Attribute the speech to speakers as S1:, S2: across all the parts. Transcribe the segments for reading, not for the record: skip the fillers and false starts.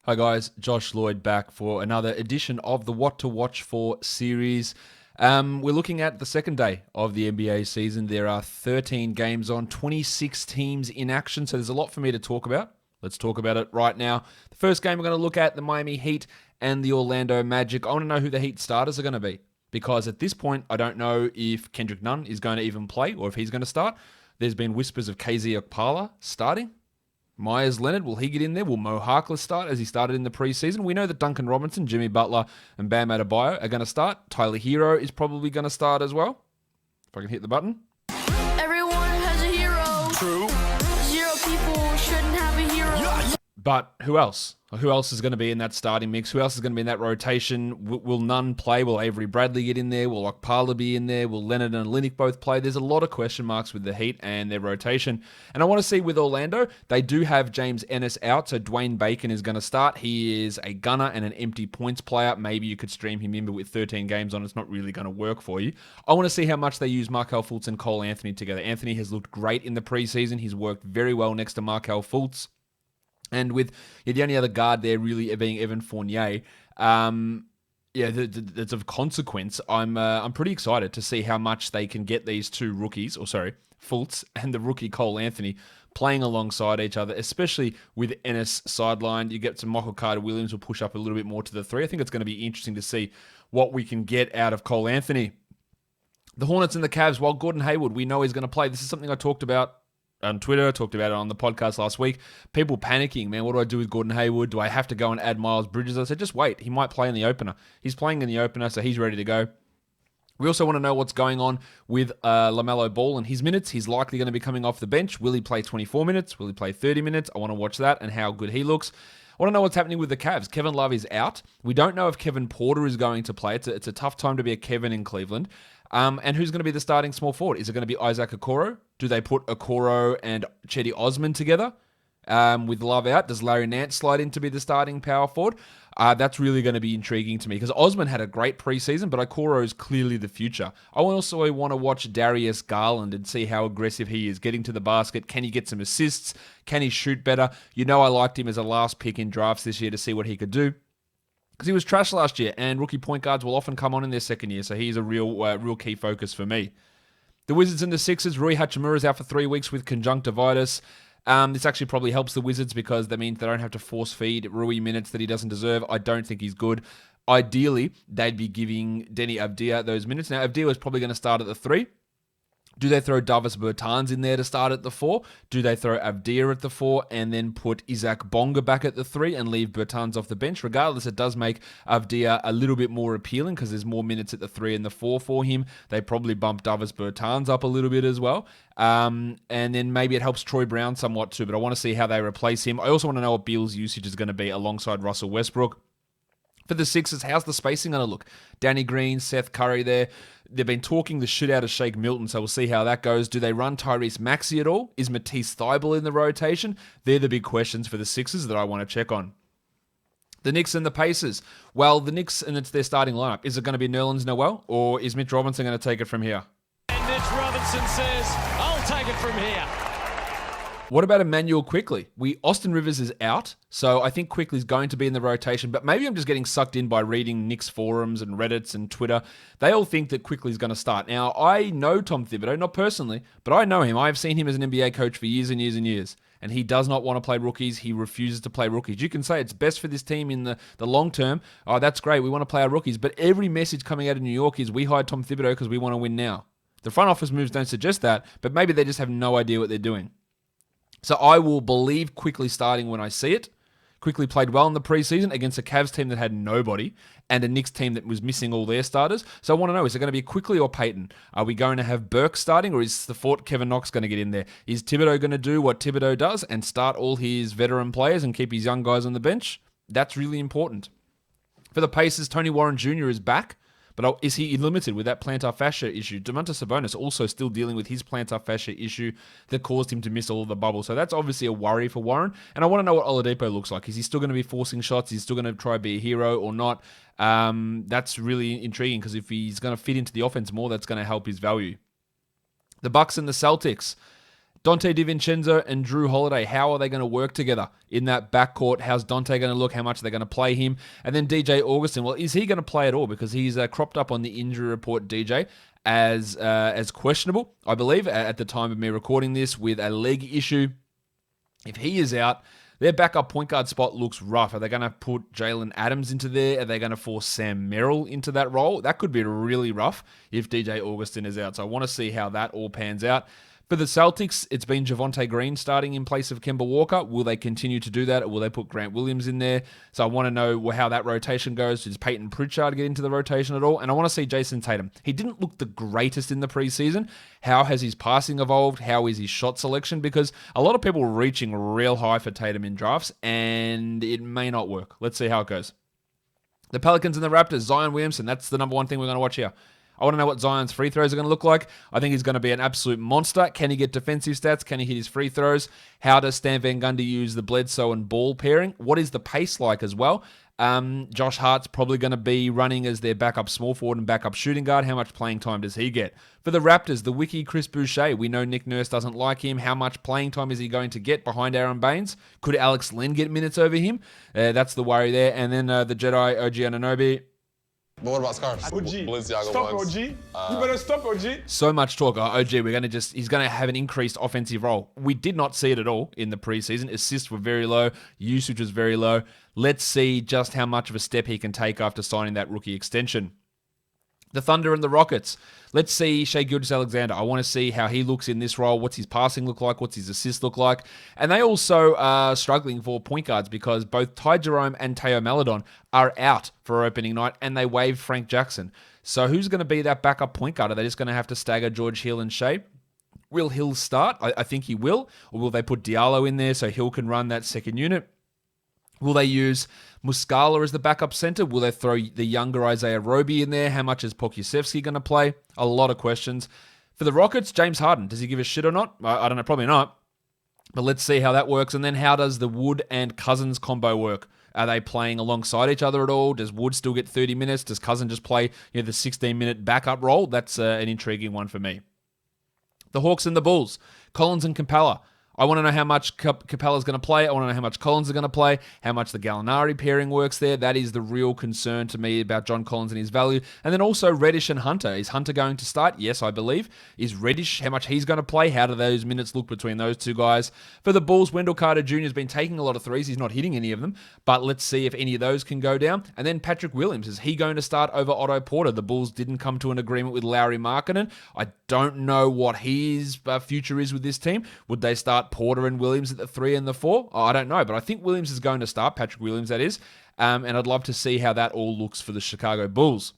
S1: Hi guys, Josh Lloyd back for another edition of the What to Watch For series. We're looking at the second day of the NBA season. There are 13 games on, 26 teams in action, so there's a lot for me to talk about. Let's talk about it right now. The first game we're going to look at, the Miami Heat and the Orlando Magic. I want to know who the Heat starters are going to be, because at this point, I don't know if Kendrick Nunn is going to even play or if he's going to start. There's been whispers of KZ Okpala starting. Myers Leonard, will he get in there? Will Mo Harkless start as he started in the preseason? We know that Duncan Robinson, Jimmy Butler, and Bam Adebayo are going to start. Tyler Hero is probably going to start as well. If I can hit the button.
S2: Everyone has a hero.
S3: True.
S2: 0 people shouldn't have a hero.
S3: Yeah.
S1: But who else? Who else is going to be in that starting mix? Who else is going to be in that rotation? Will Nunn play? Will Avery Bradley get in there? Will Okpala be in there? Will Leonard and Olynyk both play? There's a lot of question marks with the Heat and their rotation. And I want to see with Orlando, they do have James Ennis out, so Dwayne Bacon is going to start. He is a gunner and an empty points player. Maybe you could stream him in, but with 13 games on, it's not really going to work for you. I want to see how much they use Markelle Fultz and Cole Anthony together. Anthony has looked great in the preseason. He's worked very well next to Markelle Fultz. And with the only other guard there really being Evan Fournier, that's of consequence. I'm pretty excited to see how much they can get these two rookies, Fultz and the rookie Cole Anthony, playing alongside each other, especially with Ennis sidelined. You get some Michael Carter-Williams will push up a little bit more to the three. I think it's going to be interesting to see what we can get out of Cole Anthony. The Hornets and the Cavs, while Gordon Hayward, we know he's going to play. This is something I talked about on Twitter, talked about it on the podcast last week. People panicking, man, what do I do with Gordon Hayward? Do I have to go and add Miles Bridges? I said, just wait. He might play in the opener. He's playing in the opener, so he's ready to go. We also want to know what's going on with LaMelo Ball and his minutes. He's likely going to be coming off the bench. Will he play 24 minutes? Will he play 30 minutes? I want to watch that and how good he looks. I want to know what's happening with the Cavs. Kevin Love is out. We don't know if Kevin Porter is going to play. It's a tough time to be a Kevin in Cleveland. And who's going to be the starting small forward? Is it going to be Isaac Okoro? Do they put Okoro and Chetty Osman together with Love out? Does Larry Nance slide in to be the starting power forward? That's really going to be intriguing to me because Osman had a great preseason, but Okoro is clearly the future. I also want to watch Darius Garland and see how aggressive he is getting to the basket. Can he get some assists? Can he shoot better? You know I liked him as a last pick in drafts this year to see what he could do, because he was trash last year, and rookie point guards will often come on in their second year, so he's a real key focus for me. The Wizards and the Sixers, Rui Hachimura is out for 3 weeks with conjunctivitis. This actually probably helps the Wizards because that means they don't have to force feed Rui minutes that he doesn't deserve. I don't think he's good. Ideally, they'd be giving Denny Avdija those minutes. Now, Avdija is probably going to start at the 3. Do they throw Davis Bertans in there to start at the 4? Do they throw Avdija at the 4 and then put Isaac Bonga back at the 3 and leave Bertans off the bench? Regardless, it does make Avdija a little bit more appealing because there's more minutes at the 3 and the 4 for him. They probably bump Davis Bertans up a little bit as well. And then maybe it helps Troy Brown somewhat too, but I want to see how they replace him. I also want to know what Beal's usage is going to be alongside Russell Westbrook. For the Sixers, how's the spacing going to look? Danny Green, Seth Curry there. They've been talking the shit out of Shake Milton, so we'll see how that goes. Do they run Tyrese Maxey at all? Is Matisse Thybulle in the rotation? They're the big questions for the Sixers that I want to check on. The Knicks and the Pacers. Well, the Knicks, and it's their starting lineup. Is it going to be Nerlens Noel, or is Mitch Robinson going to take it from here?
S3: And Mitch Robinson says, I'll take it from here.
S1: What about Emmanuel Quickley? Austin Rivers is out, so I think Quickley's going to be in the rotation, but maybe I'm just getting sucked in by reading Knicks forums and Reddits and Twitter. They all think that Quickley's going to start. Now, I know Tom Thibodeau, not personally, but I know him. I've seen him as an NBA coach for years and years and years, and he does not want to play rookies. He refuses to play rookies. You can say it's best for this team in the long term. Oh, that's great. We want to play our rookies, but every message coming out of New York is we hired Tom Thibodeau because we want to win now. The front office moves don't suggest that, but maybe they just have no idea what they're doing. So I will believe Quickley starting when I see it. Quickley played well in the preseason against a Cavs team that had nobody and a Knicks team that was missing all their starters. So I want to know, is it going to be Quickley or Payton? Are we going to have Burke starting, or is the Fort Kevin Knox going to get in there? Is Thibodeau going to do what Thibodeau does and start all his veteran players and keep his young guys on the bench? That's really important. For the Pacers, Tony Warren Jr. is back. But is he limited with that plantar fascia issue? Domantas Sabonis also still dealing with his plantar fascia issue that caused him to miss all of the bubble. So that's obviously a worry for Warren. And I want to know what Oladipo looks like. Is he still going to be forcing shots? Is he still going to try to be a hero or not? That's really intriguing because if he's going to fit into the offense more, that's going to help his value. The Bucks and the Celtics. Donte DiVincenzo and Drew Holiday, how are they going to work together in that backcourt? How's Donte going to look? How much are they going to play him? And then DJ Augustin, well, is he going to play at all? Because he's cropped up on the injury report, DJ, as questionable, I believe, at the time of me recording this, with a leg issue. If he is out, their backup point guard spot looks rough. Are they going to put Jalen Adams into there? Are they going to force Sam Merrill into that role? That could be really rough if DJ Augustin is out. So I want to see how that all pans out. For the Celtics, it's been Javonte Green starting in place of Kemba Walker. Will they continue to do that, or will they put Grant Williams in there? So I want to know how that rotation goes. Does Peyton Pritchard get into the rotation at all? And I want to see Jason Tatum. He didn't look the greatest in the preseason. How has his passing evolved? How is his shot selection? Because a lot of people were reaching real high for Tatum in drafts, and it may not work. Let's see how it goes. The Pelicans and the Raptors, Zion Williamson. That's the number one thing we're going to watch here. I want to know what Zion's free throws are going to look like. I think he's going to be an absolute monster. Can he get defensive stats? Can he hit his free throws? How does Stan Van Gundy use the Bledsoe and Ball pairing? What is the pace like as well? Josh Hart's probably going to be running as their backup small forward and backup shooting guard. How much playing time does he get? For the Raptors, the wiki Chris Boucher. We know Nick Nurse doesn't like him. How much playing time is he going to get behind Aaron Baines? Could Alex Len get minutes over him? That's the worry there. And then the Jedi, OG ANUNOBY.
S4: But what about scarves?
S5: OG.
S4: Balenciaga
S5: Stop,
S4: ones.
S5: OG. You better stop, OG.
S1: So much talk. OG, he's going to have an increased offensive role. We did not see it at all in the preseason. Assists were very low. Usage was very low. Let's see just how much of a step he can take after signing that rookie extension. The Thunder and the Rockets. Let's see Shai Gilgeous-Alexander. I want to see how he looks in this role. What's his passing look like? What's his assist look like? And they also are struggling for point guards because both Ty Jerome and Teo Maledon are out for opening night, and they waived Frank Jackson. So who's going to be that backup point guard? Are they just going to have to stagger George Hill and Shai? Will Hill start? I think he will. Or will they put Diallo in there so Hill can run that second unit? Will they use Muscala as the backup center? Will they throw the younger Isaiah Roby in there? How much is Pokusevski going to play? A lot of questions. For the Rockets, James Harden. Does he give a shit or not? I don't know. Probably not. But let's see how that works. And then how does the Wood and Cousins combo work? Are they playing alongside each other at all? Does Wood still get 30 minutes? Does Cousins just play the 16-minute backup role? That's an intriguing one for me. The Hawks and the Bulls. Collins and Capela. I want to know how much Capela's going to play. I want to know how much Collins are going to play, how much the Gallinari pairing works there. That is the real concern to me about John Collins and his value. And then also Reddish and Hunter. Is Hunter going to start? Yes, I believe. Is Reddish, how much he's going to play? How do those minutes look between those two guys? For the Bulls, Wendell Carter Jr. has been taking a lot of threes. He's not hitting any of them, but let's see if any of those can go down. And then Patrick Williams. Is he going to start over Otto Porter? The Bulls didn't come to an agreement with Lauri Markkanen. I don't know what his future is with this team. Would they start Porter and Williams at the 3 and the 4? I don't know, but I think Williams is going to start, Patrick Williams that is, and I'd love to see how that all looks for the Chicago Bulls.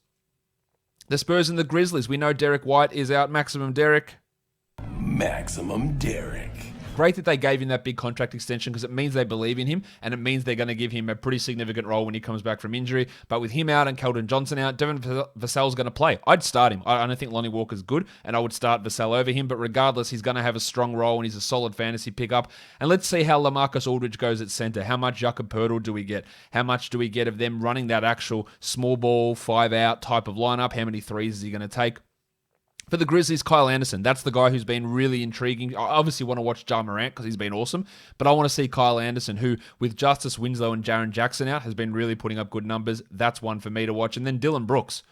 S1: The Spurs and the Grizzlies, we know Derek White is out. Maximum Derek. Great that they gave him that big contract extension because it means they believe in him and it means they're going to give him a pretty significant role when he comes back from injury. But with him out and Keldon Johnson out, Devin Vassell's going to play. I'd start him. I don't think Lonnie Walker's good and I would start Vassell over him. But regardless, he's going to have a strong role and he's a solid fantasy pickup. And let's see how LaMarcus Aldridge goes at center. How much Jakob Poeltl do we get? How much do we get of them running that actual small ball, 5-out type of lineup? How many threes is he going to take? For the Grizzlies, Kyle Anderson. That's the guy who's been really intriguing. I obviously want to watch Ja Morant because he's been awesome, but I want to see Kyle Anderson, who, with Justice Winslow and Jaren Jackson out, has been really putting up good numbers. That's one for me to watch. And then Dylan Brooks.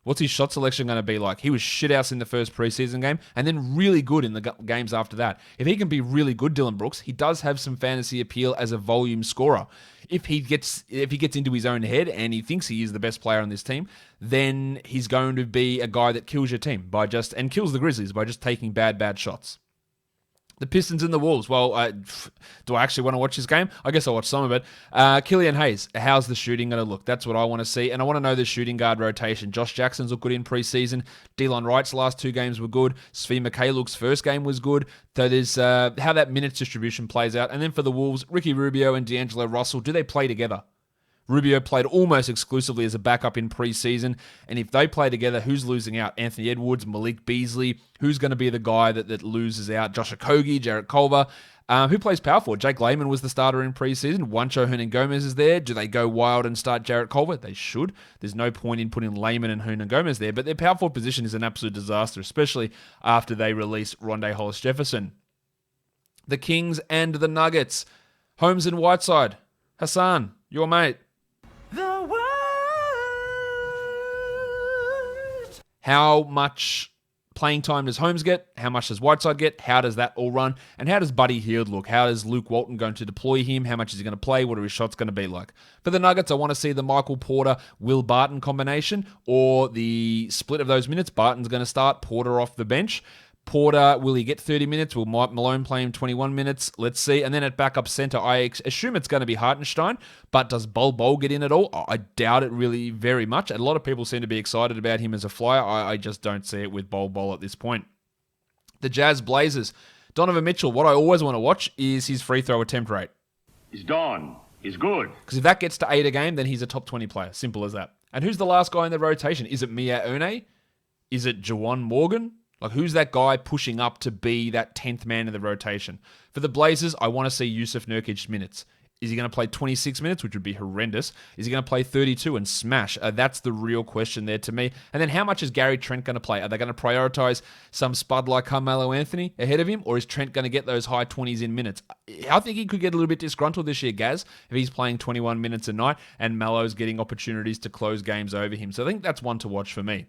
S1: What's his shot selection going to be like? He was shithouse in the first preseason game and then really good in the games after that. If he can be really good, Dylan Brooks, he does have some fantasy appeal as a volume scorer. If he gets into his own head and he thinks he is the best player on this team, then he's going to be a guy that kills your team and kills the Grizzlies by just taking bad shots. The Pistons and the Wolves. Well, do I actually want to watch this game? I guess I'll watch some of it. Killian Hayes, how's the shooting going to look? That's what I want to see. And I want to know the shooting guard rotation. Josh Jackson's looked good in preseason. Delon Wright's last 2 games were good. Svi Mikhailuk's first game was good. So there's how that minutes distribution plays out. And then for the Wolves, Ricky Rubio and D'Angelo Russell, do they play together? Rubio played almost exclusively as a backup in preseason, and if they play together, who's losing out? Anthony Edwards, Malik Beasley, who's going to be the guy that loses out? Josh Okogie, Jarrett Culver, who plays power forward? Jake Layman was the starter in preseason. Juancho Hernan-Gomez is there. Do they go wild and start Jarrett Culver? They should. There's no point in putting Layman and Hernan-Gomez there, but their power forward position is an absolute disaster, especially after they release Rondae Hollis-Jefferson. The Kings and the Nuggets. Holmes and Whiteside. Hassan, your mate. How much playing time does Holmes get? How much does Whiteside get? How does that all run? And how does Buddy Hield look? How is Luke Walton going to deploy him? How much is he going to play? What are his shots going to be like? For the Nuggets, I want to see the Michael Porter, Will Barton combination or the split of those minutes. Barton's going to start, Porter off the bench. Porter, will he get 30 minutes? Will Mike Malone play him 21 minutes? Let's see. And then at backup center, I assume it's going to be Hartenstein, but does Bol get in at all? I doubt it really very much. A lot of people seem to be excited about him as a flyer. I just don't see it with Bol at this point. The Jazz Blazers. Donovan Mitchell, what I always want to watch is his free throw attempt rate.
S6: He's done. He's good.
S1: Because if that gets to 8 a game, then he's a top 20 player. Simple as that. And who's the last guy in the rotation? Is it Mia Une? Is it Juwan Morgan? Like, who's that guy pushing up to be that 10th man in the rotation? For the Blazers, I want to see Yusuf Nurkic's minutes. Is he going to play 26 minutes, which would be horrendous? Is he going to play 32 and smash? That's the real question there to me. And then how much is Gary Trent going to play? Are they going to prioritize some spud like Carmelo Anthony ahead of him? Or is Trent going to get those high 20s in minutes? I think he could get a little bit disgruntled this year, Gaz, if he's playing 21 minutes a night and Melo's getting opportunities to close games over him. So I think that's one to watch for me.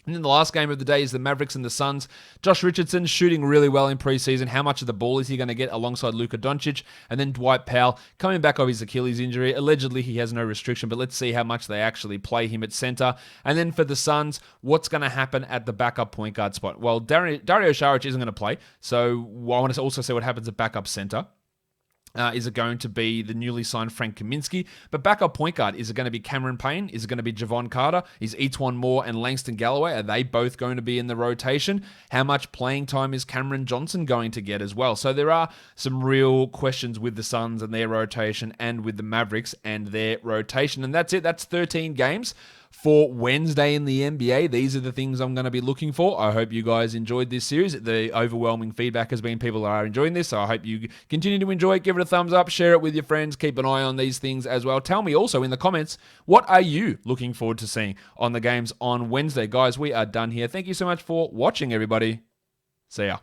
S1: And then the last game of the day is the Mavericks and the Suns. Josh Richardson shooting really well in preseason. How much of the ball is he going to get alongside Luka Doncic? And then Dwight Powell coming back off his Achilles injury. Allegedly, he has no restriction, but let's see how much they actually play him at center. And then for the Suns, what's going to happen at the backup point guard spot? Well, Dario Saric isn't going to play, so I want to also see what happens at backup center. Is it going to be the newly signed Frank Kaminsky? But backup point guard, is it going to be Cameron Payne? Is it going to be Javon Carter? Is Etuan Moore and Langston Galloway, are they both going to be in the rotation? How much playing time is Cameron Johnson going to get as well? So there are some real questions with the Suns and their rotation and with the Mavericks and their rotation. And that's it. That's 13 games for Wednesday in the NBA. These are the things I'm going to be looking for. I hope you guys enjoyed this series. The overwhelming feedback has been people are enjoying this, so I hope you continue to enjoy it. Give it a thumbs up, share it with your friends, keep an eye on these things as well. Tell me also in the comments, what are you looking forward to seeing on the games on Wednesday? Guys, we are done here. Thank you so much for watching, everybody. See ya.